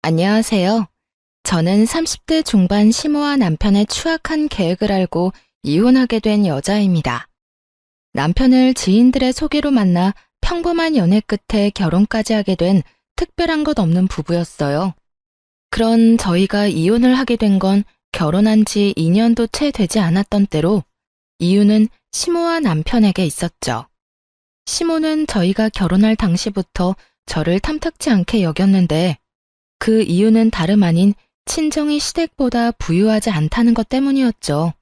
안녕하세요. 저는 30대 중반 시모와 남편의 추악한 계획을 알고 이혼하게 된 여자입니다. 남편을 지인들의 소개로 만나 평범한 연애 끝에 결혼까지 하게 된 특별한 것 없는 부부였어요. 그런 저희가 이혼을 하게 된 건 결혼한 지 2년도 채 되지 않았던 때로 이유는 시모와 남편에게 있었죠. 시모는 저희가 결혼할 당시부터 저를 탐탁지 않게 여겼는데 그 이유는 다름 아닌 친정이 시댁보다 부유하지 않다는 것 때문이었죠.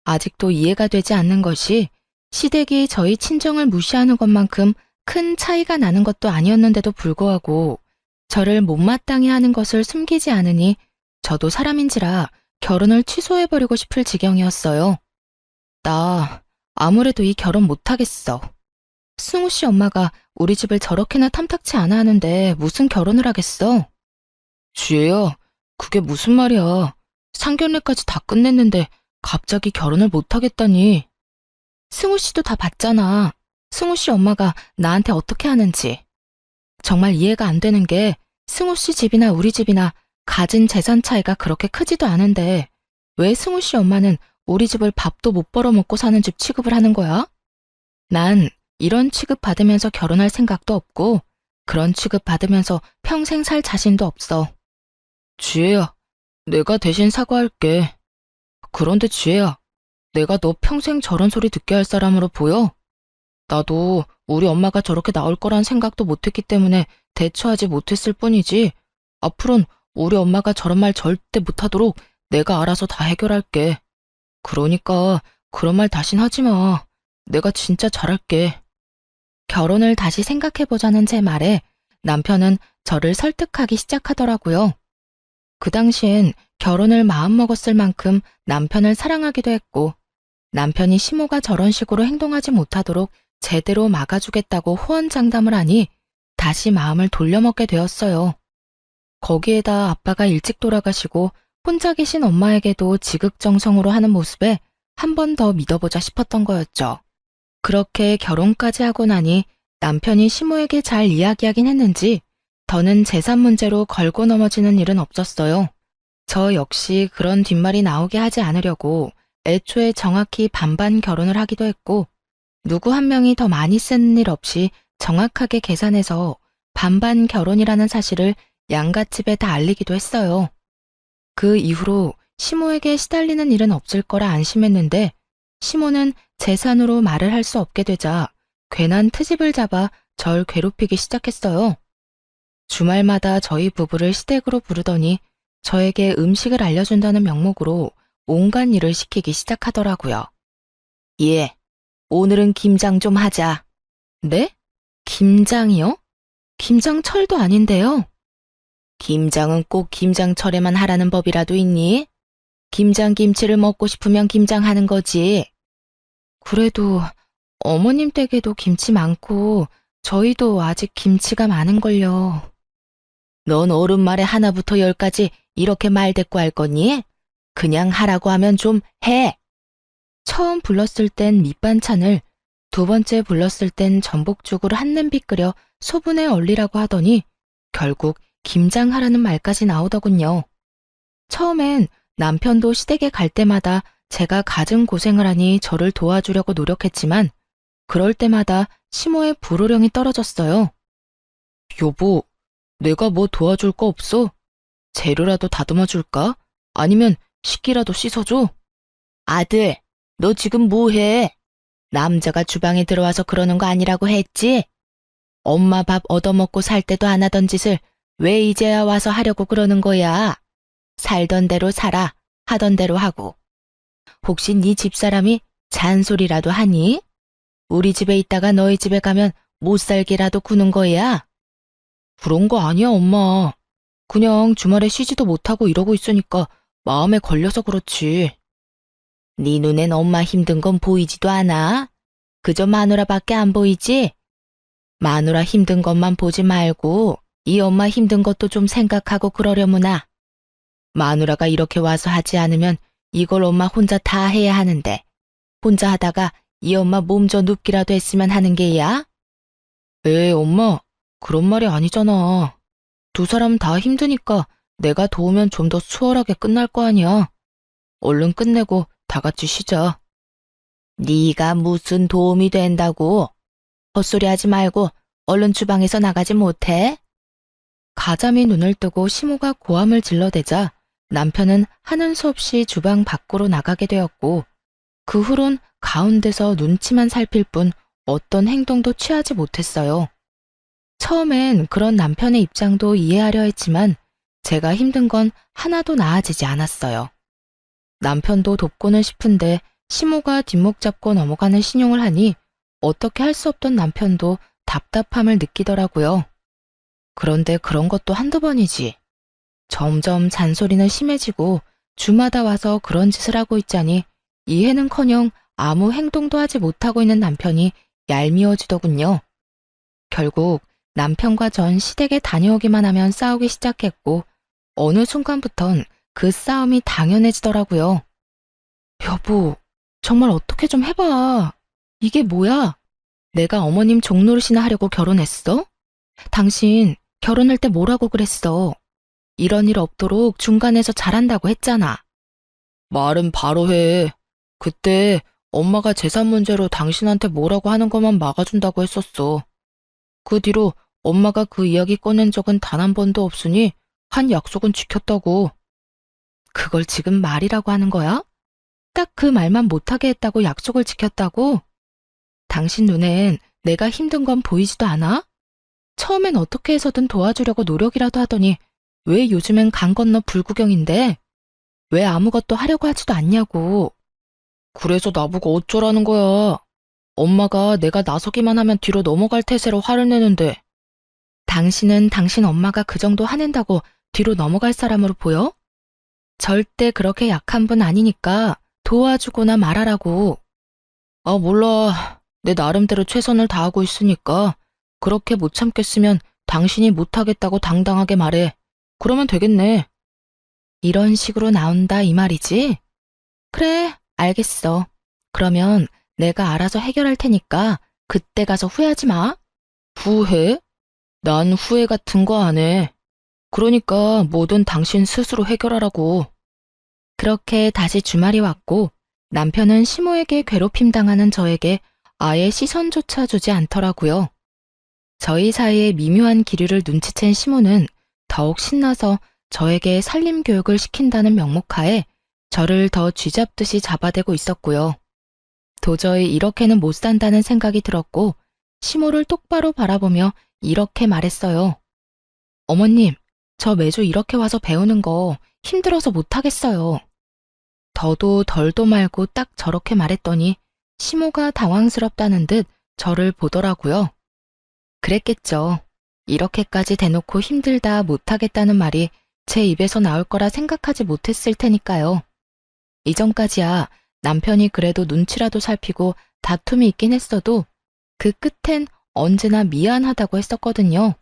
아직도 이해가 되지 않는 것이 시댁이 저희 친정을 무시하는 것만큼 큰 차이가 나는 것도 아니었는데도 불구하고 저를 못마땅해 하는 것을 숨기지 않으니 저도 사람인지라 결혼을 취소해버리고 싶을 지경이었어요. 나 아무래도 이 결혼 못하겠어. 승우 씨 엄마가 우리 집을 저렇게나 탐탁치 않아 하는데 무슨 결혼을 하겠어? 지혜야, 그게 무슨 말이야. 상견례까지 다 끝냈는데 갑자기 결혼을 못하겠다니. 승우 씨도 다 봤잖아. 승우 씨 엄마가 나한테 어떻게 하는지. 정말 이해가 안 되는 게 승우 씨 집이나 우리 집이나 가진 재산 차이가 그렇게 크지도 않은데 왜 승우 씨 엄마는 우리 집을 밥도 못 벌어먹고 사는 집 취급을 하는 거야? 난 이런 취급 받으면서 결혼할 생각도 없고 그런 취급 받으면서 평생 살 자신도 없어. 지혜야, 내가 대신 사과할게. 그런데 지혜야, 내가 너 평생 저런 소리 듣게 할 사람으로 보여? 나도 우리 엄마가 저렇게 나올 거란 생각도 못했기 때문에 대처하지 못했을 뿐이지. 앞으론 우리 엄마가 저런 말 절대 못하도록 내가 알아서 다 해결할게. 그러니까 그런 말 다신 하지 마. 내가 진짜 잘할게. 결혼을 다시 생각해보자는 제 말에 남편은 저를 설득하기 시작하더라고요. 그 당시엔 결혼을 마음먹었을 만큼 남편을 사랑하기도 했고 남편이 시모가 저런 식으로 행동하지 못하도록 제대로 막아주겠다고 호언장담을 하니 다시 마음을 돌려먹게 되었어요. 거기에다 아빠가 일찍 돌아가시고 혼자 계신 엄마에게도 지극정성으로 하는 모습에 한 번 더 믿어보자 싶었던 거였죠. 그렇게 결혼까지 하고 나니 남편이 시모에게 잘 이야기하긴 했는지 더는 재산 문제로 걸고 넘어지는 일은 없었어요. 저 역시 그런 뒷말이 나오게 하지 않으려고 애초에 정확히 반반 결혼을 하기도 했고 누구 한 명이 더 많이 쓰는 일 없이 정확하게 계산해서 반반 결혼이라는 사실을 양가 집에 다 알리기도 했어요. 그 이후로 시모에게 시달리는 일은 없을 거라 안심했는데 시모는 재산으로 말을 할 수 없게 되자 괜한 트집을 잡아 절 괴롭히기 시작했어요. 주말마다 저희 부부를 시댁으로 부르더니 저에게 음식을 알려준다는 명목으로 온갖 일을 시키기 시작하더라고요. 예, 오늘은 김장 좀 하자. 네? 김장이요? 김장철도 아닌데요. 김장은 꼭 김장철에만 하라는 법이라도 있니? 김장김치를 먹고 싶으면 김장하는 거지. 그래도 어머님 댁에도 김치 많고 저희도 아직 김치가 많은걸요. 넌 어른 말에 하나부터 열까지 이렇게 말대꾸 할 거니? 그냥 하라고 하면 좀 해. 처음 불렀을 땐 밑반찬을, 두 번째 불렀을 땐 전복죽을 한 냄비 끓여 소분에 얼리라고 하더니 결국 김장하라는 말까지 나오더군요. 처음엔 남편도 시댁에 갈 때마다 제가 갖은 고생을 하니 저를 도와주려고 노력했지만 그럴 때마다 시모의 불호령이 떨어졌어요. 여보, 내가 뭐 도와줄 거 없어? 재료라도 다듬어 줄까? 아니면 식기라도 씻어줘? 아들, 너 지금 뭐 해? 남자가 주방에 들어와서 그러는 거 아니라고 했지? 엄마 밥 얻어먹고 살 때도 안 하던 짓을 왜 이제야 와서 하려고 그러는 거야? 살던 대로 살아, 하던 대로 하고. 혹시 네 집사람이 잔소리라도 하니? 우리 집에 있다가 너희 집에 가면 못 살기라도 구는 거야? 그런 거 아니야, 엄마. 그냥 주말에 쉬지도 못하고 이러고 있으니까 마음에 걸려서 그렇지. 네 눈엔 엄마 힘든 건 보이지도 않아? 그저 마누라밖에 안 보이지? 마누라 힘든 것만 보지 말고 이 엄마 힘든 것도 좀 생각하고 그러려무나. 마누라가 이렇게 와서 하지 않으면 이걸 엄마 혼자 다 해야 하는데 혼자 하다가 이 엄마 몸져 눕기라도 했으면 하는 게야? 에이, 엄마, 그런 말이 아니잖아. 두 사람 다 힘드니까 내가 도우면 좀 더 수월하게 끝날 거 아니야. 얼른 끝내고 다 같이 쉬자. 네가 무슨 도움이 된다고? 헛소리 하지 말고 얼른 주방에서 나가지 못해? 가자미 눈을 뜨고 시모가 고함을 질러대자 남편은 하는 수 없이 주방 밖으로 나가게 되었고 그 후론 가운데서 눈치만 살필 뿐 어떤 행동도 취하지 못했어요. 처음엔 그런 남편의 입장도 이해하려 했지만 제가 힘든 건 하나도 나아지지 않았어요. 남편도 돕고는 싶은데 시모가 뒷목 잡고 넘어가는 신용을 하니 어떻게 할 수 없던 남편도 답답함을 느끼더라고요. 그런데 그런 것도 한두 번이지. 점점 잔소리는 심해지고 주마다 와서 그런 짓을 하고 있자니 이해는커녕 아무 행동도 하지 못하고 있는 남편이 얄미워지더군요. 결국 남편과 전 시댁에 다녀오기만 하면 싸우기 시작했고 어느 순간부턴 그 싸움이 당연해지더라고요. 여보, 정말 어떻게 좀 해봐. 이게 뭐야? 내가 어머님 종노릇이나 하려고 결혼했어? 당신 결혼할 때 뭐라고 그랬어? 이런 일 없도록 중간에서 잘한다고 했잖아. 말은 바로 해. 그때 엄마가 재산 문제로 당신한테 뭐라고 하는 것만 막아준다고 했었어. 그 뒤로 엄마가 그 이야기 꺼낸 적은 단 한 번도 없으니 한 약속은 지켰다고. 그걸 지금 말이라고 하는 거야? 딱 그 말만 못하게 했다고 약속을 지켰다고? 당신 눈엔 내가 힘든 건 보이지도 않아? 처음엔 어떻게 해서든 도와주려고 노력이라도 하더니 왜 요즘엔 강 건너 불구경인데? 왜 아무것도 하려고 하지도 않냐고. 그래서 나보고 어쩌라는 거야. 엄마가 내가 나서기만 하면 뒤로 넘어갈 태세로 화를 내는데. 당신은 당신 엄마가 그 정도 화낸다고 뒤로 넘어갈 사람으로 보여? 절대 그렇게 약한 분 아니니까 도와주거나 말하라고. 아, 몰라. 내 나름대로 최선을 다하고 있으니까 그렇게 못 참겠으면 당신이 못하겠다고 당당하게 말해. 그러면 되겠네. 이런 식으로 나온다 이 말이지? 그래, 알겠어. 그러면 내가 알아서 해결할 테니까 그때 가서 후회하지 마. 후회? 난 후회 같은 거 안 해. 그러니까 뭐든 당신 스스로 해결하라고. 그렇게 다시 주말이 왔고 남편은 시모에게 괴롭힘 당하는 저에게 아예 시선조차 주지 않더라고요. 저희 사이의 미묘한 기류를 눈치챈 시모는 더욱 신나서 저에게 살림 교육을 시킨다는 명목하에 저를 더 쥐잡듯이 잡아대고 있었고요. 도저히 이렇게는 못 산다는 생각이 들었고 시모를 똑바로 바라보며 이렇게 말했어요. 어머님, 저 매주 이렇게 와서 배우는 거 힘들어서 못하겠어요. 더도 덜도 말고 딱 저렇게 말했더니 시모가 당황스럽다는 듯 저를 보더라고요. 그랬겠죠. 이렇게까지 대놓고 힘들다 못하겠다는 말이 제 입에서 나올 거라 생각하지 못했을 테니까요. 이전까지야 남편이 그래도 눈치라도 살피고 다툼이 있긴 했어도 그 끝엔 언제나 미안하다고 했었거든요.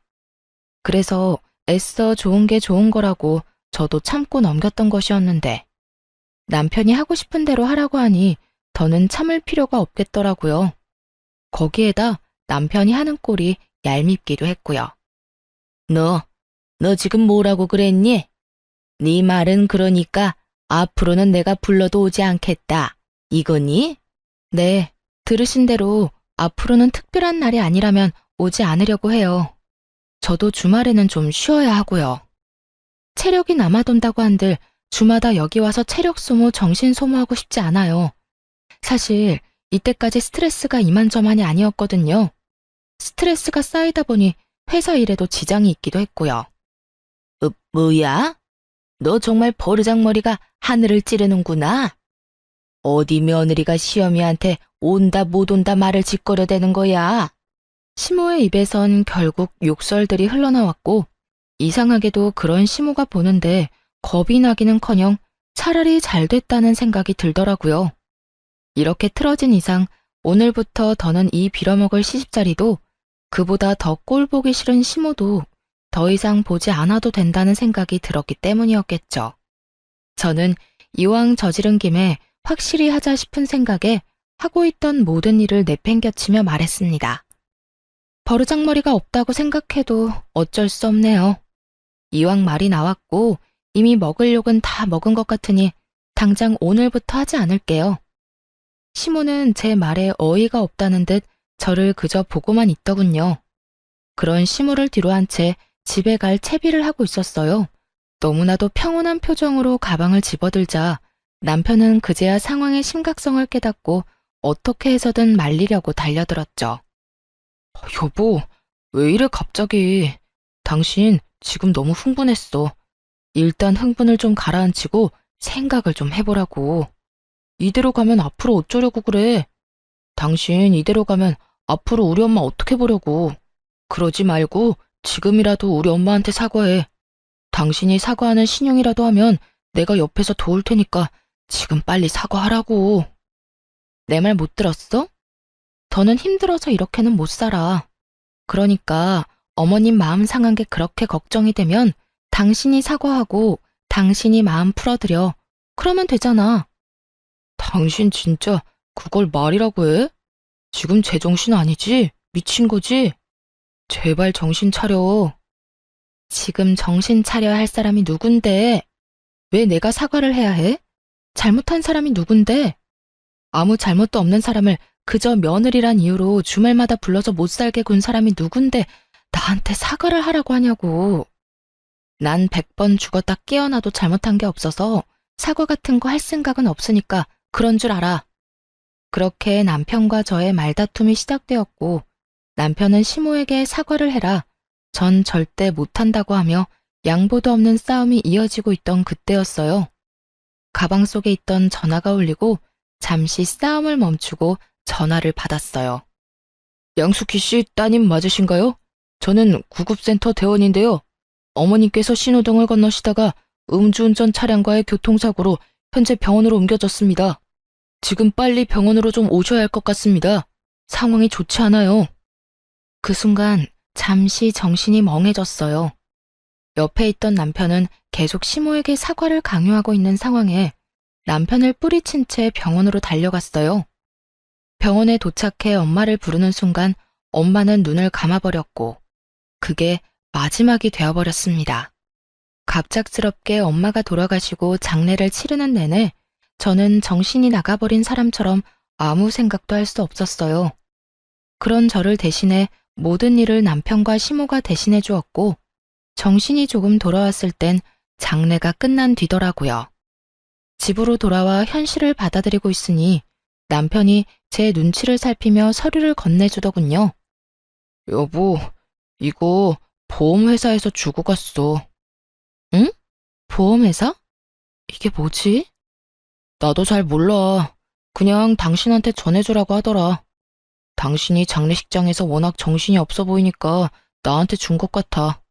그래서 애써 좋은 게 좋은 거라고 저도 참고 넘겼던 것이었는데 남편이 하고 싶은 대로 하라고 하니 더는 참을 필요가 없겠더라고요. 거기에다 남편이 하는 꼴이 얄밉기도 했고요. 너 지금 뭐라고 그랬니? 네 말은 그러니까 앞으로는 내가 불러도 오지 않겠다. 이거니? 네, 들으신 대로 앞으로는 특별한 날이 아니라면 오지 않으려고 해요. 저도 주말에는 좀 쉬어야 하고요. 체력이 남아돈다고 한들 주마다 여기 와서 체력 소모, 정신 소모하고 싶지 않아요. 사실 이때까지 스트레스가 이만저만이 아니었거든요. 스트레스가 쌓이다 보니 회사 일에도 지장이 있기도 했고요. 뭐야? 너 정말 버르장머리가 하늘을 찌르는구나. 어디 며느리가 시어미한테 온다 못 온다 말을 짓거려대는 거야. 시모의 입에선 결국 욕설들이 흘러나왔고 이상하게도 그런 시모가 보는데 겁이 나기는커녕 차라리 잘 됐다는 생각이 들더라고요. 이렇게 틀어진 이상 오늘부터 더는 이 빌어먹을 시집자리도 그보다 더 꼴보기 싫은 시모도 더 이상 보지 않아도 된다는 생각이 들었기 때문이었겠죠. 저는 이왕 저지른 김에 확실히 하자 싶은 생각에 하고 있던 모든 일을 내팽겨치며 말했습니다. 버르장머리가 없다고 생각해도 어쩔 수 없네요. 이왕 말이 나왔고 이미 먹을 욕은 다 먹은 것 같으니 당장 오늘부터 하지 않을게요. 시모는 제 말에 어이가 없다는 듯 저를 그저 보고만 있더군요. 그런 시모를 뒤로 한 채 집에 갈 채비를 하고 있었어요. 너무나도 평온한 표정으로 가방을 집어들자 남편은 그제야 상황의 심각성을 깨닫고 어떻게 해서든 말리려고 달려들었죠. 여보, 왜 이래 갑자기? 당신 지금 너무 흥분했어. 일단 흥분을 좀 가라앉히고 생각을 좀 해보라고. 이대로 가면 앞으로 어쩌려고 그래? 당신 이대로 가면 앞으로 우리 엄마 어떻게 보려고. 그러지 말고 지금이라도 우리 엄마한테 사과해. 당신이 사과하는 신용이라도 하면 내가 옆에서 도울 테니까 지금 빨리 사과하라고. 내 말 못 들었어? 더는 힘들어서 이렇게는 못 살아. 그러니까 어머님 마음 상한 게 그렇게 걱정이 되면 당신이 사과하고 당신이 마음 풀어드려. 그러면 되잖아. 당신 진짜 그걸 말이라고 해? 지금 제정신 아니지? 미친 거지? 제발 정신 차려. 지금 정신 차려야 할 사람이 누군데? 왜 내가 사과를 해야 해? 잘못한 사람이 누군데? 아무 잘못도 없는 사람을 그저 며느리란 이유로 주말마다 불러서 못 살게 군 사람이 누군데 나한테 사과를 하라고 하냐고. 난 100번 죽었다 깨어나도 잘못한 게 없어서 사과 같은 거 할 생각은 없으니까 그런 줄 알아. 그렇게 남편과 저의 말다툼이 시작되었고 남편은 시모에게 사과를 해라. 전 절대 못한다고 하며 양보도 없는 싸움이 이어지고 있던 그때였어요. 가방 속에 있던 전화가 울리고 잠시 싸움을 멈추고 전화를 받았어요. 양수키 씨 따님 맞으신가요? 저는 구급센터 대원인데요. 어머님께서 신호등을 건너시다가 음주운전 차량과의 교통사고로 현재 병원으로 옮겨졌습니다. 지금 빨리 병원으로 좀 오셔야 할 것 같습니다. 상황이 좋지 않아요. 그 순간 잠시 정신이 멍해졌어요. 옆에 있던 남편은 계속 시모에게 사과를 강요하고 있는 상황에 남편을 뿌리친 채 병원으로 달려갔어요. 병원에 도착해 엄마를 부르는 순간 엄마는 눈을 감아버렸고 그게 마지막이 되어버렸습니다. 갑작스럽게 엄마가 돌아가시고 장례를 치르는 내내 저는 정신이 나가버린 사람처럼 아무 생각도 할 수 없었어요. 그런 저를 대신해 모든 일을 남편과 시모가 대신해 주었고 정신이 조금 돌아왔을 땐 장례가 끝난 뒤더라고요. 집으로 돌아와 현실을 받아들이고 있으니 남편이 제 눈치를 살피며 서류를 건네주더군요. 여보, 이거 보험회사에서 주고 갔어. 응? 보험회사? 이게 뭐지? 나도 잘 몰라. 그냥 당신한테 전해주라고 하더라. 당신이 장례식장에서 워낙 정신이 없어 보이니까 나한테 준 것 같아.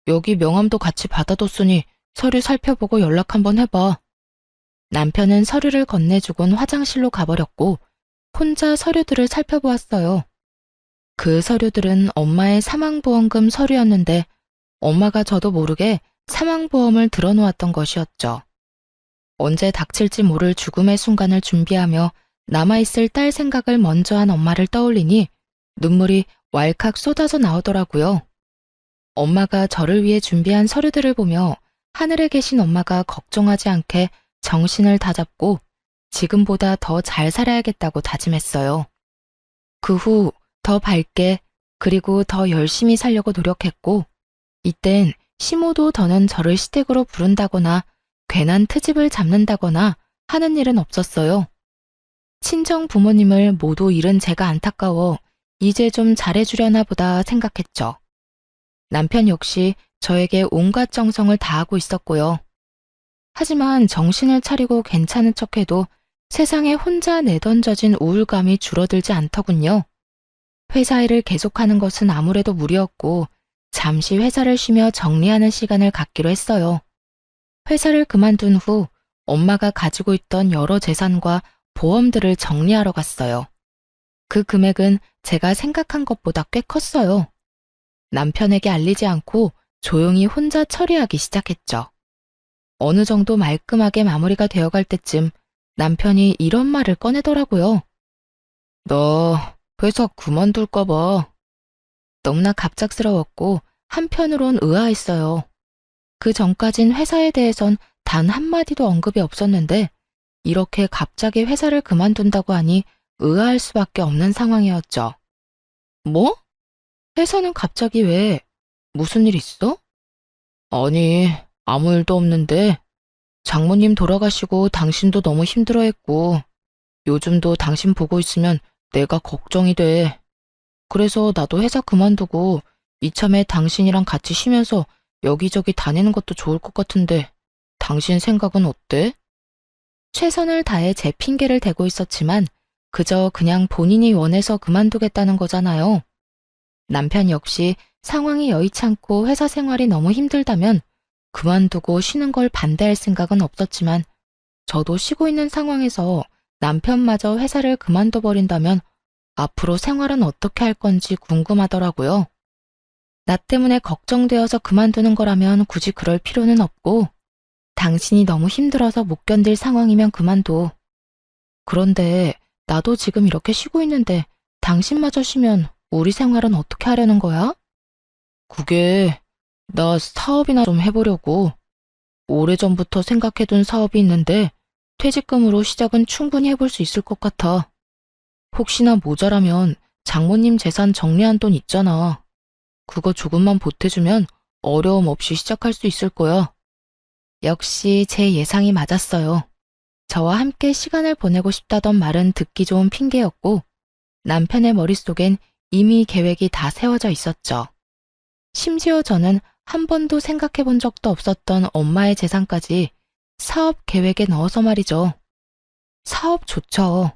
여기 명함도 같이 받아뒀으니 서류 살펴보고 연락 한번 해봐. 남편은 서류를 건네주곤 화장실로 가버렸고 혼자 서류들을 살펴보았어요. 그 서류들은 엄마의 사망보험금 서류였는데 엄마가 저도 모르게 사망보험을 들어놓았던 것이었죠. 언제 닥칠지 모를 죽음의 순간을 준비하며 남아있을 딸 생각을 먼저 한 엄마를 떠올리니 눈물이 왈칵 쏟아져 나오더라고요. 엄마가 저를 위해 준비한 서류들을 보며 하늘에 계신 엄마가 걱정하지 않게 정신을 다잡고 지금보다 더 잘 살아야겠다고 다짐했어요. 그 후 더 밝게 그리고 더 열심히 살려고 노력했고 이땐 시모도 더는 저를 시댁으로 부른다거나 괜한 트집을 잡는다거나 하는 일은 없었어요. 친정 부모님을 모두 잃은 제가 안타까워 이제 좀 잘해주려나 보다 생각했죠. 남편 역시 저에게 온갖 정성을 다하고 있었고요. 하지만 정신을 차리고 괜찮은 척해도 세상에 혼자 내던져진 우울감이 줄어들지 않더군요. 회사 일을 계속하는 것은 아무래도 무리였고 잠시 회사를 쉬며 정리하는 시간을 갖기로 했어요. 회사를 그만둔 후 엄마가 가지고 있던 여러 재산과 보험들을 정리하러 갔어요. 그 금액은 제가 생각한 것보다 꽤 컸어요. 남편에게 알리지 않고 조용히 혼자 처리하기 시작했죠. 어느 정도 말끔하게 마무리가 되어갈 때쯤 남편이 이런 말을 꺼내더라고요. 너 회사 그만둘까 봐. 너무나 갑작스러웠고 한편으론 의아했어요. 그 전까진 회사에 대해선 단 한마디도 언급이 없었는데 이렇게 갑자기 회사를 그만둔다고 하니 의아할 수밖에 없는 상황이었죠. 뭐? 회사는 갑자기 왜? 무슨 일 있어? 아니, 아무 일도 없는데 장모님 돌아가시고 당신도 너무 힘들어했고 요즘도 당신 보고 있으면 내가 걱정이 돼. 그래서 나도 회사 그만두고 이참에 당신이랑 같이 쉬면서 여기저기 다니는 것도 좋을 것 같은데 당신 생각은 어때? 최선을 다해 제 핑계를 대고 있었지만 그저 그냥 본인이 원해서 그만두겠다는 거잖아요. 남편 역시 상황이 여의찮고 회사 생활이 너무 힘들다면 그만두고 쉬는 걸 반대할 생각은 없었지만 저도 쉬고 있는 상황에서 남편마저 회사를 그만둬 버린다면 앞으로 생활은 어떻게 할 건지 궁금하더라고요. 나 때문에 걱정되어서 그만두는 거라면 굳이 그럴 필요는 없고 당신이 너무 힘들어서 못 견딜 상황이면 그만둬. 그런데 나도 지금 이렇게 쉬고 있는데 당신마저 쉬면 우리 생활은 어떻게 하려는 거야? 그게 나 사업이나 좀 해보려고. 오래전부터 생각해둔 사업이 있는데 퇴직금으로 시작은 충분히 해볼 수 있을 것 같아. 혹시나 모자라면 장모님 재산 정리한 돈 있잖아. 그거 조금만 보태주면 어려움 없이 시작할 수 있을 거야. 역시 제 예상이 맞았어요. 저와 함께 시간을 보내고 싶다던 말은 듣기 좋은 핑계였고 남편의 머릿속엔 이미 계획이 다 세워져 있었죠. 심지어 저는 한 번도 생각해 본 적도 없었던 엄마의 재산까지 사업 계획에 넣어서 말이죠. 사업 좋죠.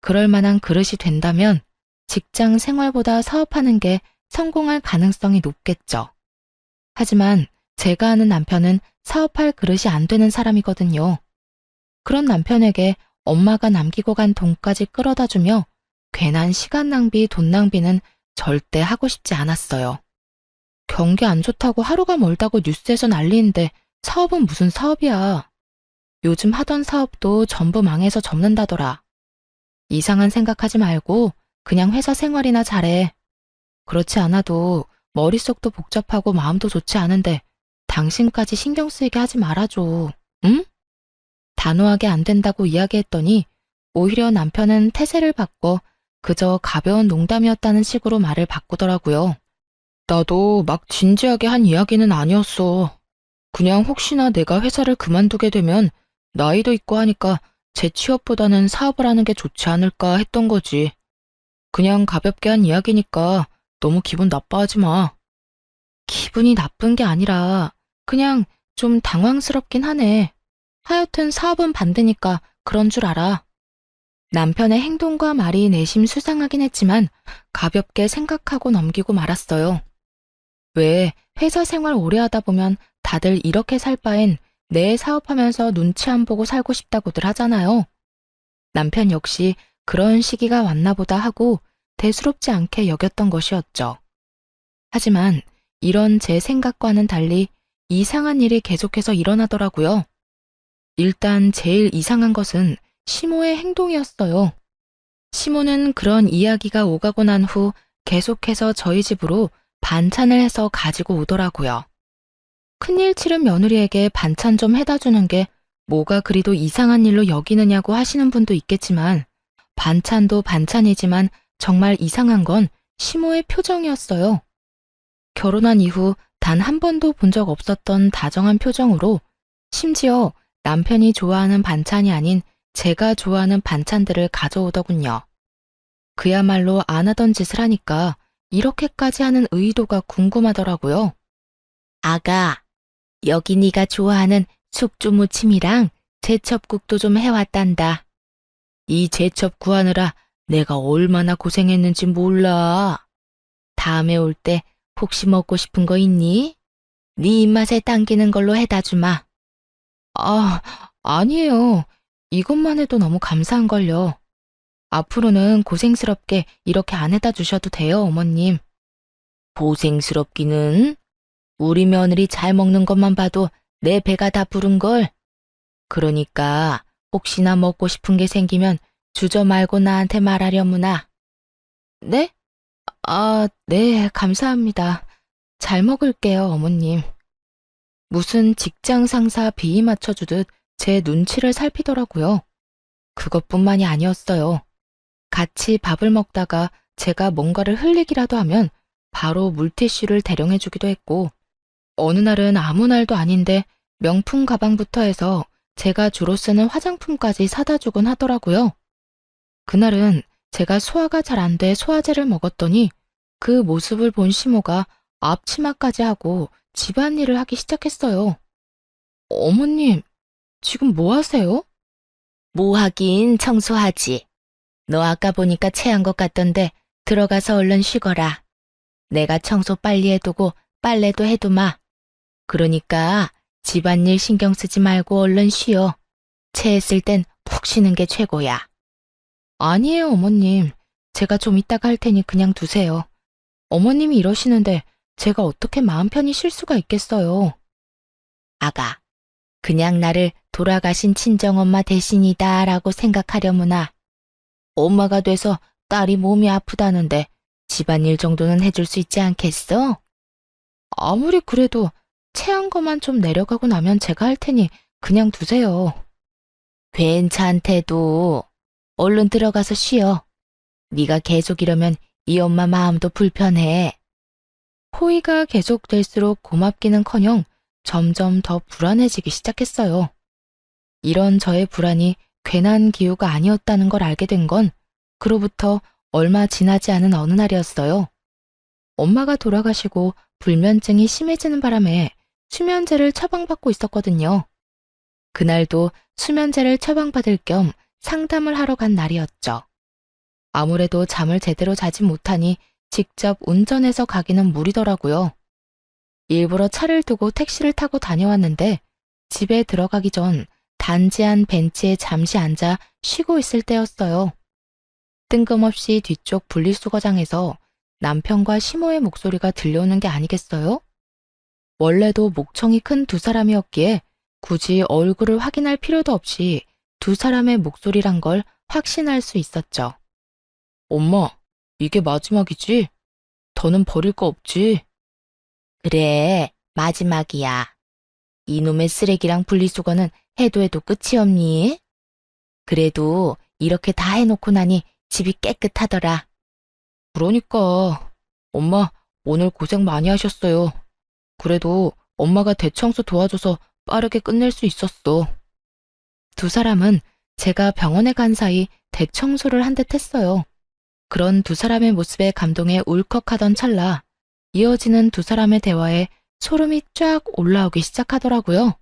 그럴 만한 그릇이 된다면 직장 생활보다 사업하는 게 성공할 가능성이 높겠죠. 하지만 제가 아는 남편은 사업할 그릇이 안 되는 사람이거든요. 그런 남편에게 엄마가 남기고 간 돈까지 끌어다 주며 괜한 시간 낭비, 돈 낭비는 절대 하고 싶지 않았어요. 경기 안 좋다고 하루가 멀다고 뉴스에서 난리인데 사업은 무슨 사업이야. 요즘 하던 사업도 전부 망해서 접는다더라. 이상한 생각하지 말고 그냥 회사 생활이나 잘해. 그렇지 않아도 머릿속도 복잡하고 마음도 좋지 않은데 당신까지 신경 쓰이게 하지 말아줘. 응? 단호하게 안 된다고 이야기했더니 오히려 남편은 태세를 바꿔 그저 가벼운 농담이었다는 식으로 말을 바꾸더라고요. 나도 막 진지하게 한 이야기는 아니었어. 그냥 혹시나 내가 회사를 그만두게 되면 나이도 있고 하니까 제 취업보다는 사업을 하는 게 좋지 않을까 했던 거지. 그냥 가볍게 한 이야기니까 너무 기분 나빠하지 마. 기분이 나쁜 게 아니라 그냥 좀 당황스럽긴 하네. 하여튼 사업은 반대니까 그런 줄 알아. 남편의 행동과 말이 내심 수상하긴 했지만 가볍게 생각하고 넘기고 말았어요. 왜 회사 생활 오래 하다 보면 다들 이렇게 살 바엔 내 사업하면서 눈치 안 보고 살고 싶다고들 하잖아요. 남편 역시 그런 시기가 왔나 보다 하고 대수롭지 않게 여겼던 것이었죠. 하지만 이런 제 생각과는 달리 이상한 일이 계속해서 일어나더라고요. 일단 제일 이상한 것은 시모의 행동이었어요. 시모는 그런 이야기가 오가고 난 후 계속해서 저희 집으로 반찬을 해서 가지고 오더라고요. 큰일 치른 며느리에게 반찬 좀 해다 주는 게 뭐가 그리도 이상한 일로 여기느냐고 하시는 분도 있겠지만 반찬도 반찬이지만 정말 이상한 건 시모의 표정이었어요. 결혼한 이후 단 한 번도 본 적 없었던 다정한 표정으로 심지어 남편이 좋아하는 반찬이 아닌 제가 좋아하는 반찬들을 가져오더군요. 그야말로 안 하던 짓을 하니까 이렇게까지 하는 의도가 궁금하더라고요. 아가, 여기 네가 좋아하는 숙주무침이랑 제첩국도 좀 해왔단다. 이 제첩 구하느라 내가 얼마나 고생했는지 몰라. 다음에 올 때 혹시 먹고 싶은 거 있니? 네 입맛에 당기는 걸로 해다 주마. 아, 아니에요. 이것만 해도 너무 감사한걸요. 앞으로는 고생스럽게 이렇게 안 해다 주셔도 돼요, 어머님. 고생스럽기는? 우리 며느리 잘 먹는 것만 봐도 내 배가 다 부른걸. 그러니까 혹시나 먹고 싶은 게 생기면 주저 말고 나한테 말하려무나. 네? 아, 네, 감사합니다. 잘 먹을게요, 어머님. 무슨 직장 상사 비위 맞춰주듯 제 눈치를 살피더라고요. 그것뿐만이 아니었어요. 같이 밥을 먹다가 제가 뭔가를 흘리기라도 하면 바로 물티슈를 대령해주기도 했고, 어느 날은 아무 날도 아닌데 명품 가방부터 해서 제가 주로 쓰는 화장품까지 사다 주곤 하더라고요. 그날은 제가 소화가 잘 안 돼 소화제를 먹었더니 그 모습을 본 시모가 앞치마까지 하고 집안일을 하기 시작했어요. 어머님, 지금 뭐 하세요? 뭐 하긴 청소하지. 너 아까 보니까 체한 것 같던데 들어가서 얼른 쉬거라. 내가 청소 빨리 해두고 빨래도 해두마. 그러니까 집안일 신경 쓰지 말고 얼른 쉬어. 체했을 땐 푹 쉬는 게 최고야. 아니에요, 어머님. 제가 좀 이따가 할 테니 그냥 두세요. 어머님이 이러시는데 제가 어떻게 마음 편히 쉴 수가 있겠어요. 아가, 그냥 나를 돌아가신 친정엄마 대신이다 라고 생각하려무나. 엄마가 돼서 딸이 몸이 아프다는데 집안일 정도는 해줄 수 있지 않겠어? 아무리 그래도 체한 것만 좀 내려가고 나면 제가 할 테니 그냥 두세요. 괜찮대도 얼른 들어가서 쉬어. 네가 계속 이러면 이 엄마 마음도 불편해. 호의가 계속될수록 고맙기는커녕 점점 더 불안해지기 시작했어요. 이런 저의 불안이 괜한 기우가 아니었다는 걸 알게 된 건 그로부터 얼마 지나지 않은 어느 날이었어요. 엄마가 돌아가시고 불면증이 심해지는 바람에 수면제를 처방받고 있었거든요. 그날도 수면제를 처방받을 겸 상담을 하러 간 날이었죠. 아무래도 잠을 제대로 자지 못하니 직접 운전해서 가기는 무리더라고요. 일부러 차를 두고 택시를 타고 다녀왔는데 집에 들어가기 전 단지 한 벤치에 잠시 앉아 쉬고 있을 때였어요. 뜬금없이 뒤쪽 분리수거장에서 남편과 시모의 목소리가 들려오는 게 아니겠어요? 원래도 목청이 큰 두 사람이었기에 굳이 얼굴을 확인할 필요도 없이 두 사람의 목소리란 걸 확신할 수 있었죠. 엄마, 이게 마지막이지? 더는 버릴 거 없지? 그래, 마지막이야. 이놈의 쓰레기랑 분리수거는 해도 해도 끝이 없니? 그래도 이렇게 다 해놓고 나니 집이 깨끗하더라. 그러니까, 엄마, 오늘 고생 많이 하셨어요. 그래도 엄마가 대청소 도와줘서 빠르게 끝낼 수 있었어. 두 사람은 제가 병원에 간 사이 대청소를 한 듯 했어요. 그런 두 사람의 모습에 감동해 울컥하던 찰나 이어지는 두 사람의 대화에 소름이 쫙 올라오기 시작하더라고요.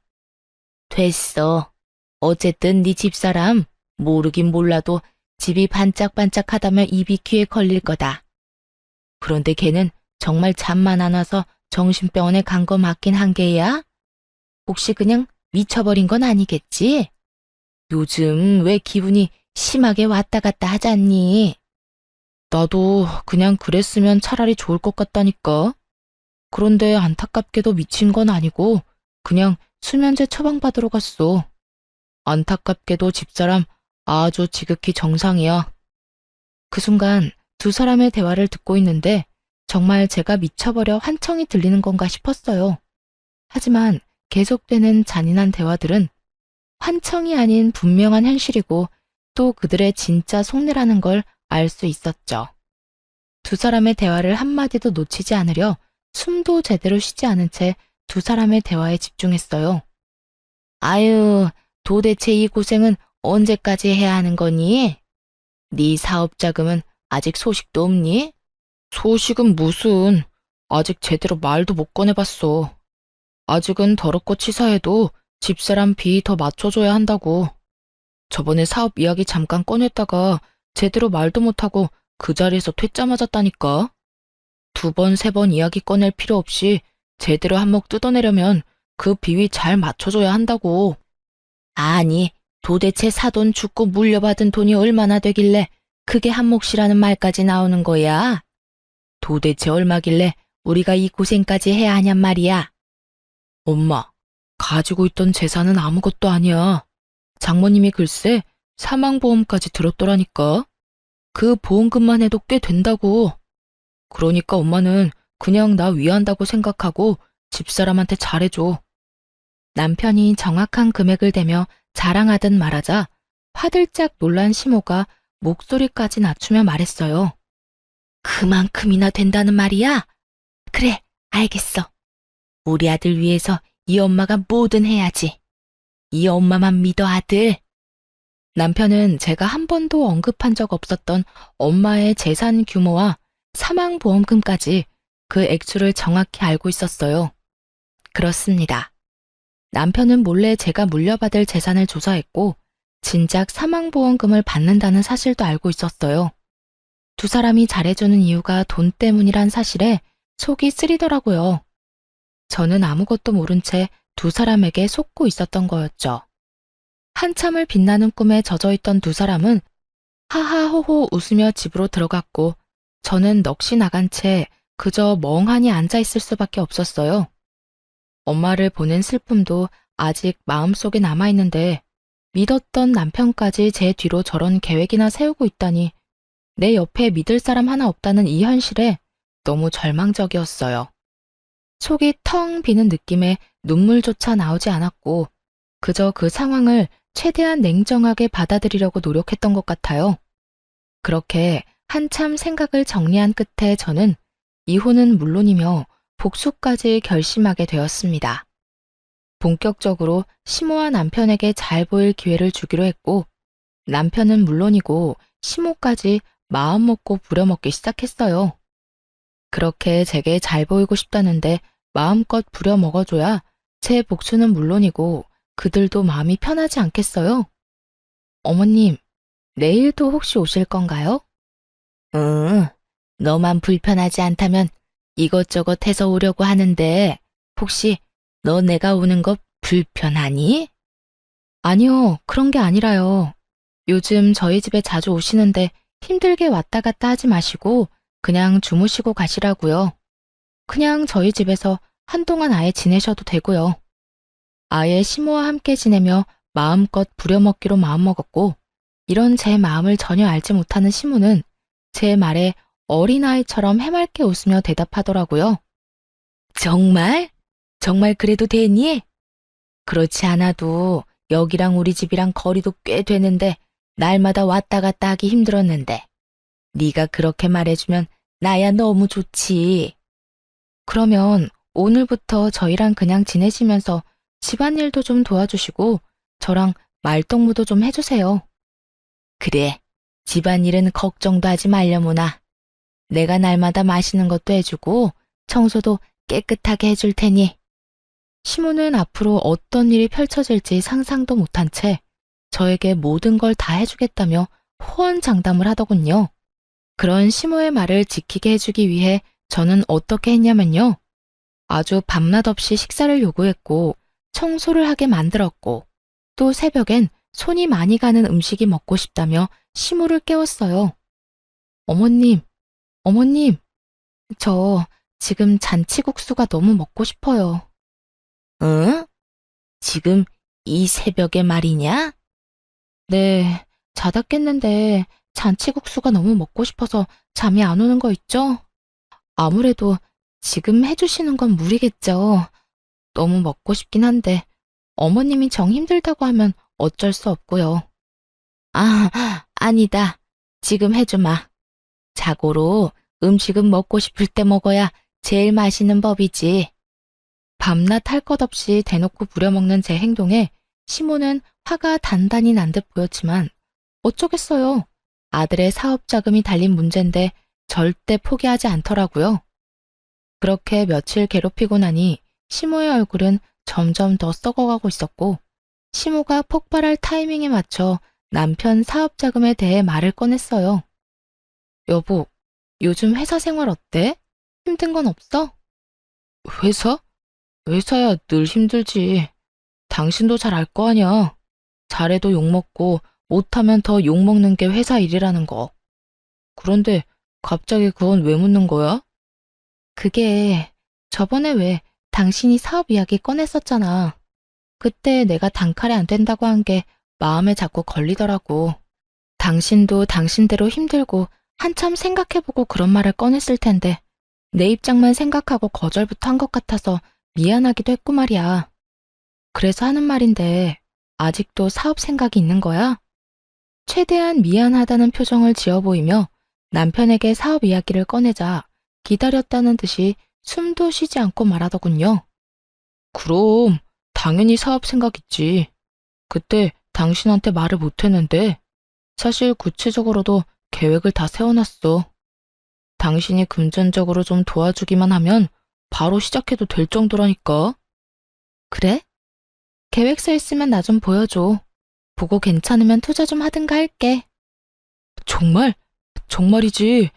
됐어. 어쨌든 네 집사람 모르긴 몰라도 집이 반짝반짝하다며 입이 귀에 걸릴 거다. 그런데 걔는 정말 잠만 안 와서 정신병원에 간 거 맞긴 한 게야? 혹시 그냥 미쳐버린 건 아니겠지? 요즘 왜 기분이 심하게 왔다 갔다 하잖니? 나도 그냥 그랬으면 차라리 좋을 것 같다니까. 그런데 안타깝게도 미친 건 아니고 그냥 수면제 처방받으러 갔어. 안타깝게도 집사람 아주 지극히 정상이야. 그 순간 두 사람의 대화를 듣고 있는데 정말 제가 미쳐버려 환청이 들리는 건가 싶었어요. 하지만 계속되는 잔인한 대화들은 환청이 아닌 분명한 현실이고 또 그들의 진짜 속내라는 걸 알 수 있었죠. 두 사람의 대화를 한마디도 놓치지 않으려 숨도 제대로 쉬지 않은 채 두 사람의 대화에 집중했어요. 아유, 도대체 이 고생은 언제까지 해야 하는 거니? 네 사업 자금은 아직 소식도 없니? 소식은 무슨, 아직 제대로 말도 못 꺼내봤어. 아직은 더럽고 치사해도 집사람 비 더 맞춰줘야 한다고. 저번에 사업 이야기 잠깐 꺼냈다가 제대로 말도 못하고 그 자리에서 퇴짜 맞았다니까. 두 번, 세 번 이야기 꺼낼 필요 없이 제대로 한몫 뜯어내려면 그 비위 잘 맞춰줘야 한다고. 아니, 도대체 사돈 죽고 물려받은 돈이 얼마나 되길래 그게 한몫이라는 말까지 나오는 거야? 도대체 얼마길래 우리가 이 고생까지 해야 하냔 말이야. 엄마, 가지고 있던 재산은 아무것도 아니야. 장모님이 글쎄 사망보험까지 들었더라니까. 그 보험금만 해도 꽤 된다고. 그러니까 엄마는 그냥 나 위한다고 생각하고 집사람한테 잘해줘. 남편이 정확한 금액을 대며 자랑하듯 말하자 화들짝 놀란 시모가 목소리까지 낮추며 말했어요. 그만큼이나 된다는 말이야? 그래, 알겠어. 우리 아들 위해서 이 엄마가 뭐든 해야지. 이 엄마만 믿어, 아들. 남편은 제가 한 번도 언급한 적 없었던 엄마의 재산 규모와 사망보험금까지 그 액수를 정확히 알고 있었어요. 그렇습니다. 남편은 몰래 제가 물려받을 재산을 조사했고 진작 사망보험금을 받는다는 사실도 알고 있었어요. 두 사람이 잘해주는 이유가 돈 때문이란 사실에 속이 쓰리더라고요. 저는 아무것도 모른 채 두 사람에게 속고 있었던 거였죠. 한참을 빛나는 꿈에 젖어있던 두 사람은 하하호호 웃으며 집으로 들어갔고 저는 넋이 나간 채 그저 멍하니 앉아있을 수밖에 없었어요. 엄마를 보낸 슬픔도 아직 마음속에 남아있는데 믿었던 남편까지 제 뒤로 저런 계획이나 세우고 있다니 내 옆에 믿을 사람 하나 없다는 이 현실에 너무 절망적이었어요. 속이 텅 비는 느낌에 눈물조차 나오지 않았고 그저 그 상황을 최대한 냉정하게 받아들이려고 노력했던 것 같아요. 그렇게 한참 생각을 정리한 끝에 저는 이혼은 물론이며 복수까지 결심하게 되었습니다. 본격적으로 시모와 남편에게 잘 보일 기회를 주기로 했고 남편은 물론이고 시모까지 마음먹고 부려먹기 시작했어요. 그렇게 제게 잘 보이고 싶다는데 마음껏 부려먹어줘야 제 복수는 물론이고 그들도 마음이 편하지 않겠어요? 어머님, 내일도 혹시 오실 건가요? 응, 너만 불편하지 않다면 이것저것 해서 오려고 하는데 혹시 너 내가 오는 거 불편하니? 아니요, 그런 게 아니라요. 요즘 저희 집에 자주 오시는데 힘들게 왔다 갔다 하지 마시고 그냥 주무시고 가시라고요. 그냥 저희 집에서 한동안 아예 지내셔도 되고요. 아예 시모와 함께 지내며 마음껏 부려먹기로 마음먹었고 이런 제 마음을 전혀 알지 못하는 시모는 제 말에 어린아이처럼 해맑게 웃으며 대답하더라고요. 정말? 정말 그래도 되니? 그렇지 않아도 여기랑 우리 집이랑 거리도 꽤 되는데 날마다 왔다 갔다 하기 힘들었는데 네가 그렇게 말해주면 나야 너무 좋지. 그러면 오늘부터 저희랑 그냥 지내시면서 집안일도 좀 도와주시고 저랑 말동무도 좀 해주세요. 그래, 집안일은 걱정도 하지 말려무나. 내가 날마다 마시는 것도 해주고 청소도 깨끗하게 해줄 테니. 시모는 앞으로 어떤 일이 펼쳐질지 상상도 못한 채 저에게 모든 걸 다 해주겠다며 호언장담을 하더군요. 그런 시모의 말을 지키게 해주기 위해 저는 어떻게 했냐면요. 아주 밤낮 없이 식사를 요구했고 청소를 하게 만들었고 또 새벽엔 손이 많이 가는 음식이 먹고 싶다며 시모를 깨웠어요. 어머님, 어머님, 저 지금 잔치국수가 너무 먹고 싶어요. 응? 지금 이 새벽에 말이냐? 네, 자다 깼는데 잔치국수가 너무 먹고 싶어서 잠이 안 오는 거 있죠? 아무래도 지금 해주시는 건 무리겠죠. 너무 먹고 싶긴 한데 어머님이 정 힘들다고 하면 어쩔 수 없고요. 아, 아니다. 지금 해주마. 자고로 음식은 먹고 싶을 때 먹어야 제일 맛있는 법이지. 밤낮 할 것 없이 대놓고 부려먹는 제 행동에 시모는 화가 단단히 난 듯 보였지만 어쩌겠어요. 아들의 사업 자금이 달린 문제인데 절대 포기하지 않더라고요. 그렇게 며칠 괴롭히고 나니 시모의 얼굴은 점점 더 썩어가고 있었고 시모가 폭발할 타이밍에 맞춰 남편 사업 자금에 대해 말을 꺼냈어요. 여보, 요즘 회사 생활 어때? 힘든 건 없어? 회사? 회사야 늘 힘들지. 당신도 잘 알 거 아냐. 잘해도 욕먹고 못하면 더 욕먹는 게 회사 일이라는 거. 그런데 갑자기 그건 왜 묻는 거야? 그게 저번에 왜 당신이 사업 이야기 꺼냈었잖아. 그때 내가 단칼에 안 된다고 한 게 마음에 자꾸 걸리더라고. 당신도 당신대로 힘들고 한참 생각해보고 그런 말을 꺼냈을 텐데 내 입장만 생각하고 거절부터 한 것 같아서 미안하기도 했고 말이야. 그래서 하는 말인데 아직도 사업 생각이 있는 거야? 최대한 미안하다는 표정을 지어 보이며 남편에게 사업 이야기를 꺼내자 기다렸다는 듯이 숨도 쉬지 않고 말하더군요. 그럼 당연히 사업 생각 있지. 그때 당신한테 말을 못했는데 사실 구체적으로도 계획을 다 세워놨어. 당신이 금전적으로 좀 도와주기만 하면 바로 시작해도 될 정도라니까. 그래? 계획서 있으면 나 좀 보여줘. 보고 괜찮으면 투자 좀 하든가 할게. 정말? 정말이지.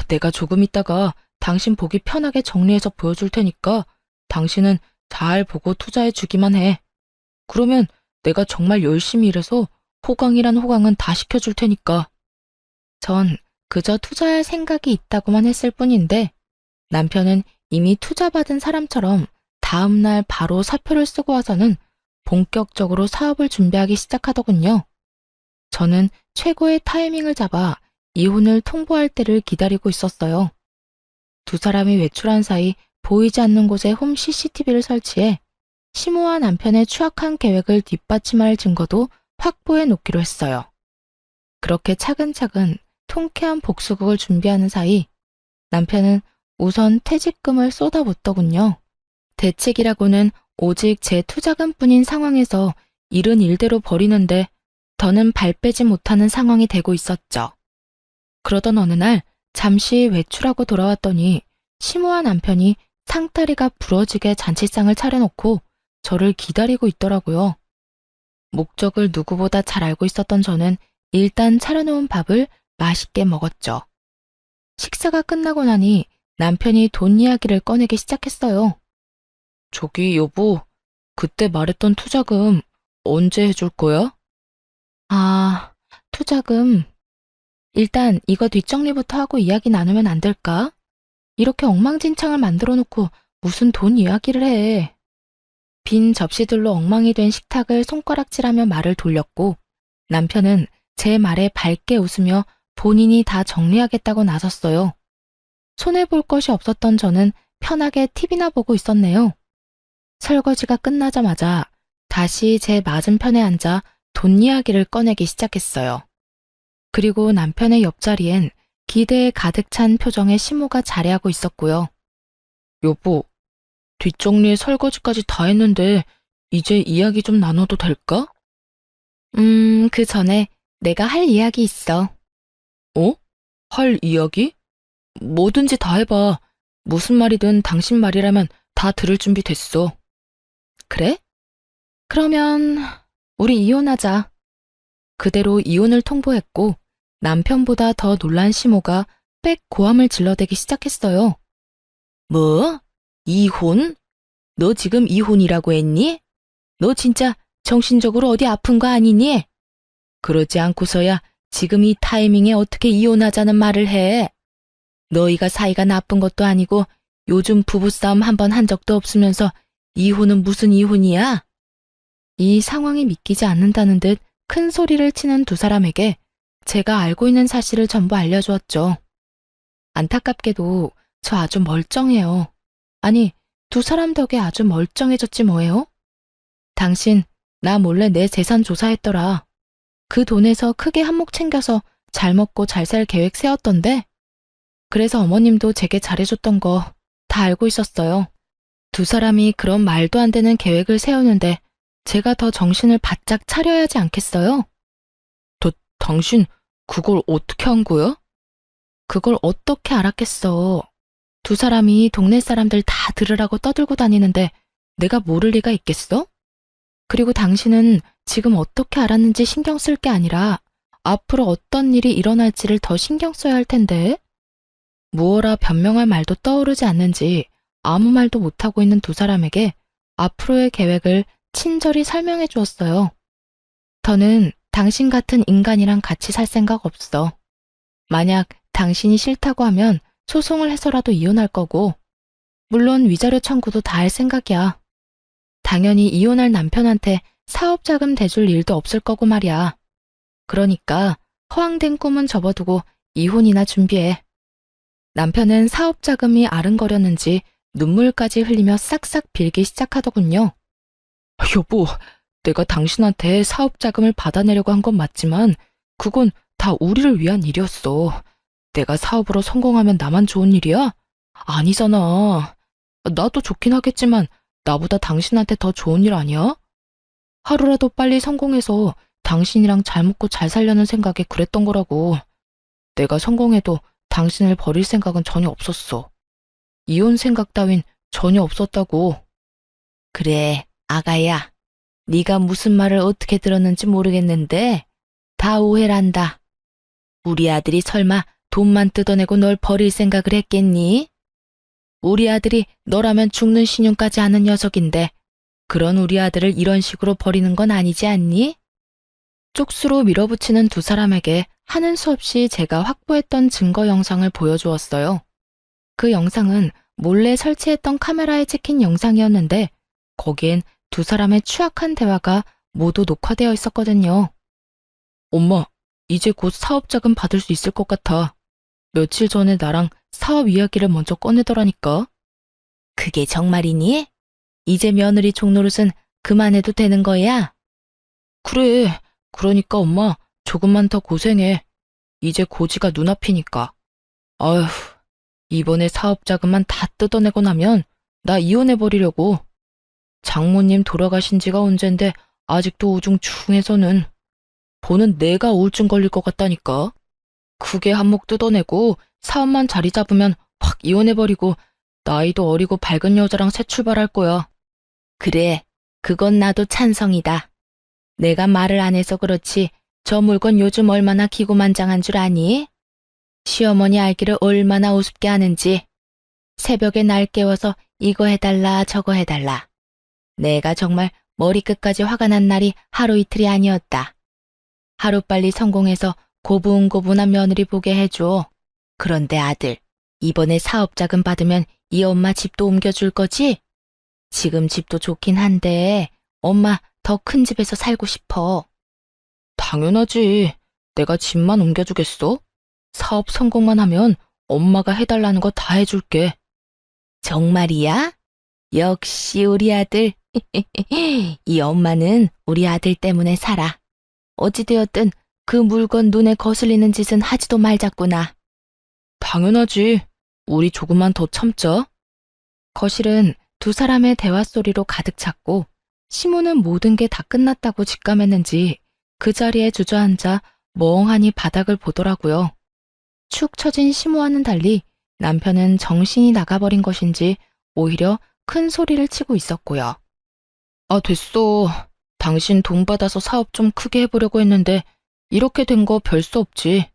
내가 조금 있다가 당신 보기 편하게 정리해서 보여줄 테니까 당신은 잘 보고 투자해 주기만 해. 그러면 내가 정말 열심히 일해서 호강이란 호강은 다 시켜줄 테니까. 전 그저 투자할 생각이 있다고만 했을 뿐인데 남편은 이미 투자받은 사람처럼 다음날 바로 사표를 쓰고 와서는 본격적으로 사업을 준비하기 시작하더군요. 저는 최고의 타이밍을 잡아 이혼을 통보할 때를 기다리고 있었어요. 두 사람이 외출한 사이 보이지 않는 곳에 홈 CCTV를 설치해 시모와 남편의 추악한 계획을 뒷받침할 증거도 확보해 놓기로 했어요. 그렇게 차근차근 통쾌한 복수극을 준비하는 사이 남편은 우선 퇴직금을 쏟아붓더군요. 대책이라고는 오직 제 투자금뿐인 상황에서 일은 일대로 벌이는데 더는 발 빼지 못하는 상황이 되고 있었죠. 그러던 어느 날 잠시 외출하고 돌아왔더니 시모와 남편이 상다리가 부러지게 잔치상을 차려놓고 저를 기다리고 있더라고요. 목적을 누구보다 잘 알고 있었던 저는 일단 차려놓은 밥을 맛있게 먹었죠. 식사가 끝나고 나니 남편이 돈 이야기를 꺼내기 시작했어요. 저기 여보, 그때 말했던 투자금 언제 해줄 거야? 아, 투자금. 일단 이거 뒷정리부터 하고 이야기 나누면 안 될까? 이렇게 엉망진창을 만들어 놓고 무슨 돈 이야기를 해. 빈 접시들로 엉망이 된 식탁을 손가락질하며 말을 돌렸고 남편은 제 말에 밝게 웃으며 본인이 다 정리하겠다고 나섰어요. 손해볼 것이 없었던 저는 편하게 TV나 보고 있었네요. 설거지가 끝나자마자 다시 제 맞은편에 앉아 돈 이야기를 꺼내기 시작했어요. 그리고 남편의 옆자리엔 기대에 가득 찬 표정의 시모가 자리하고 있었고요. 여보, 뒷정리에 설거지까지 다 했는데 이제 이야기 좀 나눠도 될까? 그 전에 내가 할 이야기 있어. 어? 할 이야기? 뭐든지 다 해봐. 무슨 말이든 당신 말이라면 다 들을 준비 됐어. 그래? 그러면 우리 이혼하자. 그대로 이혼을 통보했고 남편보다 더 놀란 시모가 빽 고함을 질러대기 시작했어요. 뭐? 이혼? 너 지금 이혼이라고 했니? 너 진짜 정신적으로 어디 아픈 거 아니니? 그러지 않고서야 지금 이 타이밍에 어떻게 이혼하자는 말을 해? 너희가 사이가 나쁜 것도 아니고 요즘 부부싸움 한 번 한 적도 없으면서 이혼은 무슨 이혼이야? 이 상황이 믿기지 않는다는 듯 큰 소리를 치는 두 사람에게 제가 알고 있는 사실을 전부 알려주었죠. 안타깝게도 저 아주 멀쩡해요. 아니, 두 사람 덕에 아주 멀쩡해졌지 뭐예요? 당신, 나 몰래 내 재산 조사했더라. 그 돈에서 크게 한몫 챙겨서 잘 먹고 잘 살 계획 세웠던데? 그래서 어머님도 제게 잘해줬던 거 다 알고 있었어요. 두 사람이 그런 말도 안 되는 계획을 세우는데 제가 더 정신을 바짝 차려야 하지 않겠어요? 당신 그걸 어떻게 한 거야? 그걸 어떻게 알았겠어. 두 사람이 동네 사람들 다 들으라고 떠들고 다니는데 내가 모를 리가 있겠어? 그리고 당신은 지금 어떻게 알았는지 신경 쓸 게 아니라 앞으로 어떤 일이 일어날지를 더 신경 써야 할 텐데. 무어라 변명할 말도 떠오르지 않는지 아무 말도 못하고 있는 두 사람에게 앞으로의 계획을 친절히 설명해 주었어요. 더는 당신 같은 인간이랑 같이 살 생각 없어. 만약 당신이 싫다고 하면 소송을 해서라도 이혼할 거고, 물론 위자료 청구도 다 할 생각이야. 당연히 이혼할 남편한테 사업자금 대줄 일도 없을 거고 말이야. 그러니까 허황된 꿈은 접어두고 이혼이나 준비해. 남편은 사업자금이 아른거렸는지 눈물까지 흘리며 싹싹 빌기 시작하더군요. 여보, 내가 당신한테 사업 자금을 받아내려고 한 건 맞지만 그건 다 우리를 위한 일이었어. 내가 사업으로 성공하면 나만 좋은 일이야? 아니잖아. 나도 좋긴 하겠지만 나보다 당신한테 더 좋은 일 아니야? 하루라도 빨리 성공해서 당신이랑 잘 먹고 잘 살려는 생각에 그랬던 거라고. 내가 성공해도 당신을 버릴 생각은 전혀 없었어. 이혼 생각 따윈 전혀 없었다고. 그래, 아가야. 네가 무슨 말을 어떻게 들었는지 모르겠는데 다 오해란다. 우리 아들이 설마 돈만 뜯어내고 널 버릴 생각을 했겠니? 우리 아들이 너라면 죽는 신용까지 하는 녀석인데 그런 우리 아들을 이런 식으로 버리는 건 아니지 않니? 쪽수로 밀어붙이는 두 사람에게 하는 수 없이 제가 확보했던 증거 영상을 보여주었어요. 그 영상은 몰래 설치했던 카메라에 찍힌 영상이었는데 거기엔 두 사람의 추악한 대화가 모두 녹화되어 있었거든요. 엄마, 이제 곧 사업 자금 받을 수 있을 것 같아. 며칠 전에 나랑 사업 이야기를 먼저 꺼내더라니까. 그게 정말이니? 이제 며느리 종노릇은 그만해도 되는 거야? 그래, 그러니까 엄마 조금만 더 고생해. 이제 고지가 눈앞이니까. 아휴, 이번에 사업 자금만 다 뜯어내고 나면 나 이혼해버리려고. 장모님 돌아가신 지가 언젠데 아직도 우중충해서는. 보는 내가 우울증 걸릴 것 같다니까. 크게 한몫 뜯어내고 사업만 자리 잡으면 확 이혼해버리고 나이도 어리고 밝은 여자랑 새 출발할 거야. 그래, 그건 나도 찬성이다. 내가 말을 안 해서 그렇지 저 물건 요즘 얼마나 기고만장한 줄 아니? 시어머니 알기를 얼마나 우습게 하는지. 새벽에 날 깨워서 이거 해달라 저거 해달라. 내가 정말 머리끝까지 화가 난 날이 하루 이틀이 아니었다. 하루빨리 성공해서 고분고분한 며느리 보게 해줘. 그런데 아들, 이번에 사업 자금 받으면 이 엄마 집도 옮겨줄 거지? 지금 집도 좋긴 한데 엄마 더 큰 집에서 살고 싶어. 당연하지. 내가 집만 옮겨주겠어? 사업 성공만 하면 엄마가 해달라는 거 다 해줄게. 정말이야? 역시 우리 아들. 이 엄마는 우리 아들 때문에 살아. 어찌되었든 그 물건 눈에 거슬리는 짓은 하지도 말자꾸나. 당연하지. 우리 조금만 더 참자. 거실은 두 사람의 대화 소리로 가득 찼고 시모는 모든 게 다 끝났다고 직감했는지 그 자리에 주저앉아 멍하니 바닥을 보더라고요. 축 처진 시모와는 달리 남편은 정신이 나가버린 것인지 오히려 큰 소리를 치고 있었고요. 아, 됐어. 당신 돈 받아서 사업 좀 크게 해보려고 했는데 이렇게 된 거 별 수 없지.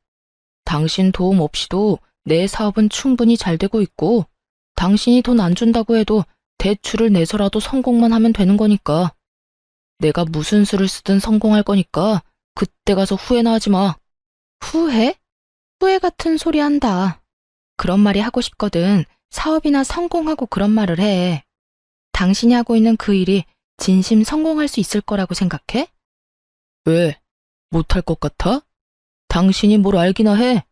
당신 도움 없이도 내 사업은 충분히 잘 되고 있고 당신이 돈 안 준다고 해도 대출을 내서라도 성공만 하면 되는 거니까. 내가 무슨 수를 쓰든 성공할 거니까 그때 가서 후회나 하지 마. 후회? 후회 같은 소리 한다. 그런 말이 하고 싶거든. 사업이나 성공하고 그런 말을 해. 당신이 하고 있는 그 일이 진심 성공할 수 있을 거라고 생각해? 왜? 못할 것 같아? 당신이 뭘 알기나 해.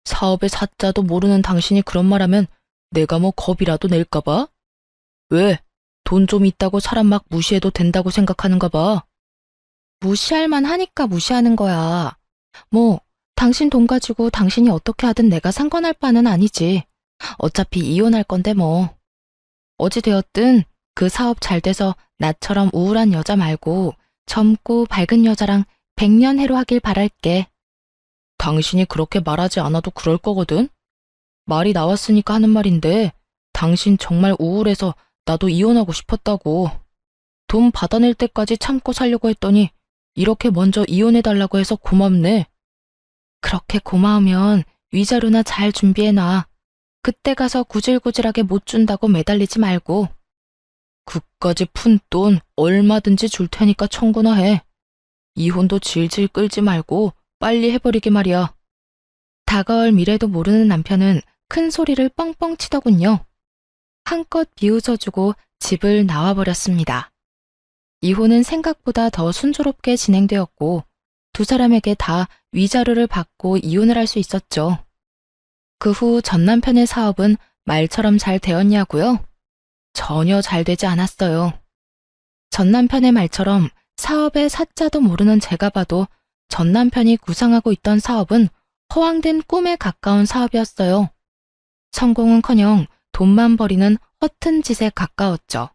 사업의 사자도 모르는 당신이 그런 말하면 내가 뭐 겁이라도 낼까 봐? 왜? 돈 좀 있다고 사람 막 무시해도 된다고 생각하는가 봐. 무시할 만 하니까 무시하는 거야. 뭐 당신 돈 가지고 당신이 어떻게 하든 내가 상관할 바는 아니지. 어차피 이혼할 건데 뭐. 어찌되었든 그 사업 잘 돼서 나처럼 우울한 여자 말고 젊고 밝은 여자랑 백년해로 하길 바랄게. 당신이 그렇게 말하지 않아도 그럴 거거든? 말이 나왔으니까 하는 말인데 당신 정말 우울해서 나도 이혼하고 싶었다고. 돈 받아낼 때까지 참고 살려고 했더니 이렇게 먼저 이혼해달라고 해서 고맙네. 그렇게 고마우면 위자료나 잘 준비해놔. 그때 가서 구질구질하게 못 준다고 매달리지 말고. 그까지 푼 돈 얼마든지 줄 테니까 청구나 해. 이혼도 질질 끌지 말고 빨리 해버리게 말이야. 다가올 미래도 모르는 남편은 큰 소리를 뻥뻥 치더군요. 한껏 비웃어주고 집을 나와버렸습니다. 이혼은 생각보다 더 순조롭게 진행되었고 두 사람에게 다 위자료를 받고 이혼을 할 수 있었죠. 그 후 전 남편의 사업은 말처럼 잘 되었냐고요? 전혀 잘 되지 않았어요. 전 남편의 말처럼 사업의 사자도 모르는 제가 봐도 전 남편이 구상하고 있던 사업은 허황된 꿈에 가까운 사업이었어요. 성공은커녕 돈만 버리는 허튼 짓에 가까웠죠.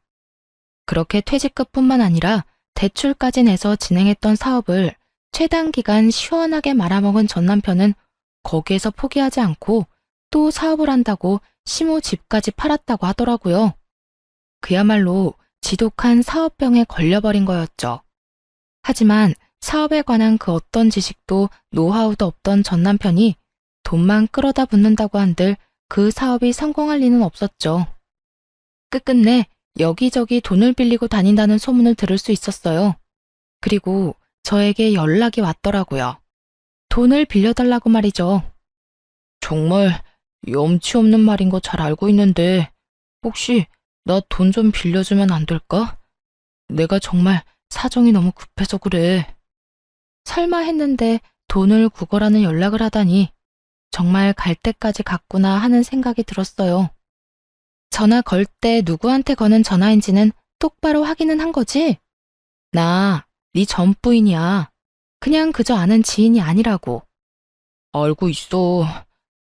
그렇게 퇴직금뿐만 아니라 대출까지 내서 진행했던 사업을 최단 기간 시원하게 말아먹은 전 남편은 거기에서 포기하지 않고 또 사업을 한다고 시모 집까지 팔았다고 하더라고요. 그야말로 지독한 사업병에 걸려버린 거였죠. 하지만 사업에 관한 그 어떤 지식도 노하우도 없던 전 남편이 돈만 끌어다 붓는다고 한들 그 사업이 성공할 리는 없었죠. 끝끝내 여기저기 돈을 빌리고 다닌다는 소문을 들을 수 있었어요. 그리고 저에게 연락이 왔더라고요. 돈을 빌려달라고 말이죠. 정말 염치 없는 말인 거 잘 알고 있는데 혹시 나 돈 좀 빌려주면 안 될까? 내가 정말 사정이 너무 급해서 그래. 설마 했는데 돈을 구걸하는 연락을 하다니 정말 갈 때까지 갔구나 하는 생각이 들었어요. 전화 걸 때 누구한테 거는 전화인지는 똑바로 확인은 한 거지? 나 네 전 부인이야. 그냥 그저 아는 지인이 아니라고. 알고 있어.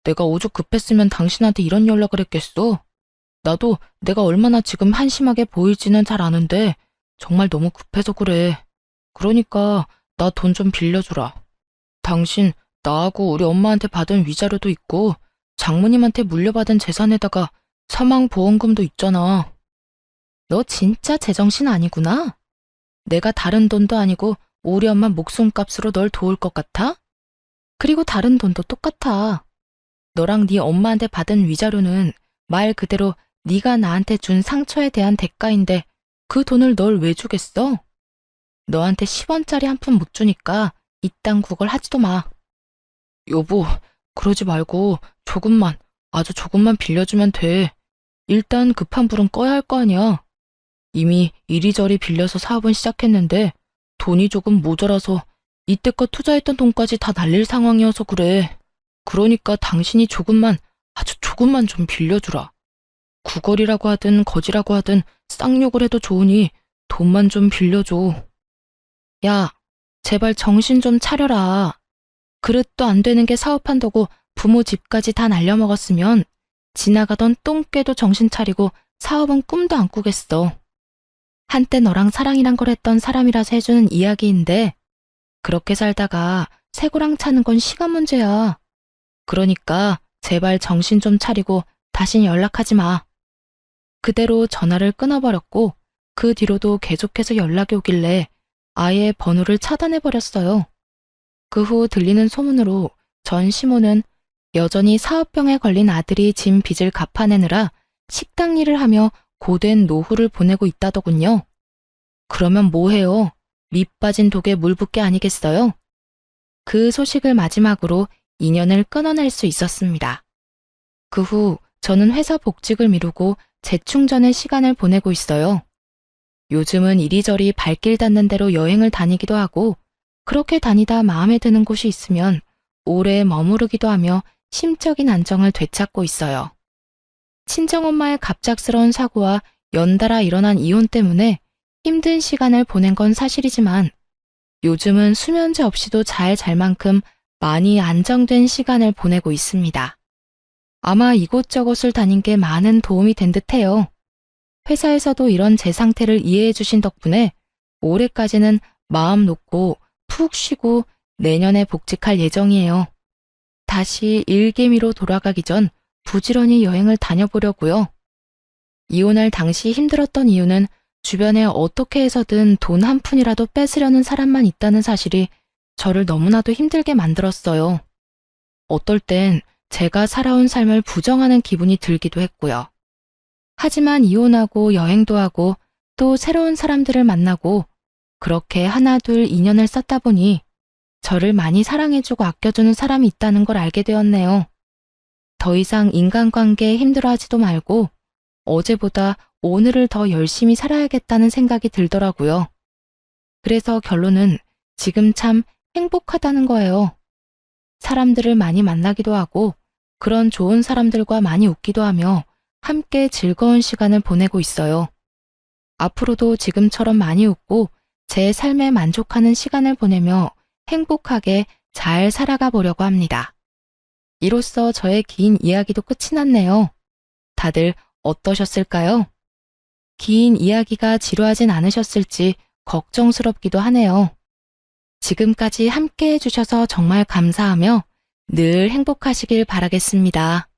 내가 오죽 급했으면 당신한테 이런 연락을 했겠어? 나도 내가 얼마나 지금 한심하게 보일지는 잘 아는데 정말 너무 급해서 그래. 그러니까 나 돈 좀 빌려주라. 당신 나하고 우리 엄마한테 받은 위자료도 있고 장모님한테 물려받은 재산에다가 사망보험금도 있잖아. 너 진짜 제정신 아니구나? 내가 다른 돈도 아니고 우리 엄마 목숨값으로 널 도울 것 같아? 그리고 다른 돈도 똑같아. 너랑 네 엄마한테 받은 위자료는 말 그대로 네가 나한테 준 상처에 대한 대가인데 그 돈을 널 왜 주겠어? 너한테 10원짜리 한 푼 못 주니까 이딴 구걸 하지도 마. 여보, 그러지 말고 조금만, 아주 조금만 빌려주면 돼. 일단 급한 불은 꺼야 할 거 아니야. 이미 이리저리 빌려서 사업은 시작했는데 돈이 조금 모자라서 이때껏 투자했던 돈까지 다 날릴 상황이어서 그래. 그러니까 당신이 조금만, 아주 조금만 좀 빌려주라. 구걸이라고 하든 거지라고 하든 쌍욕을 해도 좋으니 돈만 좀 빌려줘. 야, 제발 정신 좀 차려라. 그릇도 안 되는 게 사업한다고 부모 집까지 다 날려먹었으면 지나가던 똥개도 정신 차리고 사업은 꿈도 안 꾸겠어. 한때 너랑 사랑이란 걸 했던 사람이라서 해주는 이야기인데 그렇게 살다가 새고랑 차는 건 시간 문제야. 그러니까 제발 정신 좀 차리고 다신 연락하지 마. 그대로 전화를 끊어버렸고 그 뒤로도 계속해서 연락이 오길래 아예 번호를 차단해버렸어요. 그 후 들리는 소문으로 전 시모는 여전히 사업병에 걸린 아들이 진 빚을 갚아내느라 식당 일을 하며 고된 노후를 보내고 있다더군요. 그러면 뭐해요? 밑 빠진 독에 물 붓게 아니겠어요? 그 소식을 마지막으로 인연을 끊어낼 수 있었습니다. 그 후 저는 회사 복직을 미루고 재충전의 시간을 보내고 있어요. 요즘은 이리저리 발길 닿는 대로 여행을 다니기도 하고 그렇게 다니다 마음에 드는 곳이 있으면 오래 머무르기도 하며 심적인 안정을 되찾고 있어요. 친정엄마의 갑작스러운 사고와 연달아 일어난 이혼 때문에 힘든 시간을 보낸 건 사실이지만 요즘은 수면제 없이도 잘 잘 만큼 많이 안정된 시간을 보내고 있습니다. 아마 이곳저곳을 다닌 게 많은 도움이 된 듯해요. 회사에서도 이런 제 상태를 이해해 주신 덕분에 올해까지는 마음 놓고 푹 쉬고 내년에 복직할 예정이에요. 다시 일개미로 돌아가기 전 부지런히 여행을 다녀보려고요. 이혼할 당시 힘들었던 이유는 주변에 어떻게 해서든 돈 한 푼이라도 뺏으려는 사람만 있다는 사실이 저를 너무나도 힘들게 만들었어요. 어떨 땐 제가 살아온 삶을 부정하는 기분이 들기도 했고요. 하지만 이혼하고 여행도 하고 또 새로운 사람들을 만나고 그렇게 하나둘 인연을 쌓다 보니 저를 많이 사랑해주고 아껴주는 사람이 있다는 걸 알게 되었네요. 더 이상 인간관계에 힘들어하지도 말고 어제보다 오늘을 더 열심히 살아야겠다는 생각이 들더라고요. 그래서 결론은 지금 참 행복하다는 거예요. 사람들을 많이 만나기도 하고 그런 좋은 사람들과 많이 웃기도 하며 함께 즐거운 시간을 보내고 있어요. 앞으로도 지금처럼 많이 웃고 제 삶에 만족하는 시간을 보내며 행복하게 잘 살아가 보려고 합니다. 이로써 저의 긴 이야기도 끝이 났네요. 다들 어떠셨을까요? 긴 이야기가 지루하진 않으셨을지 걱정스럽기도 하네요. 지금까지 함께 해주셔서 정말 감사하며 늘 행복하시길 바라겠습니다.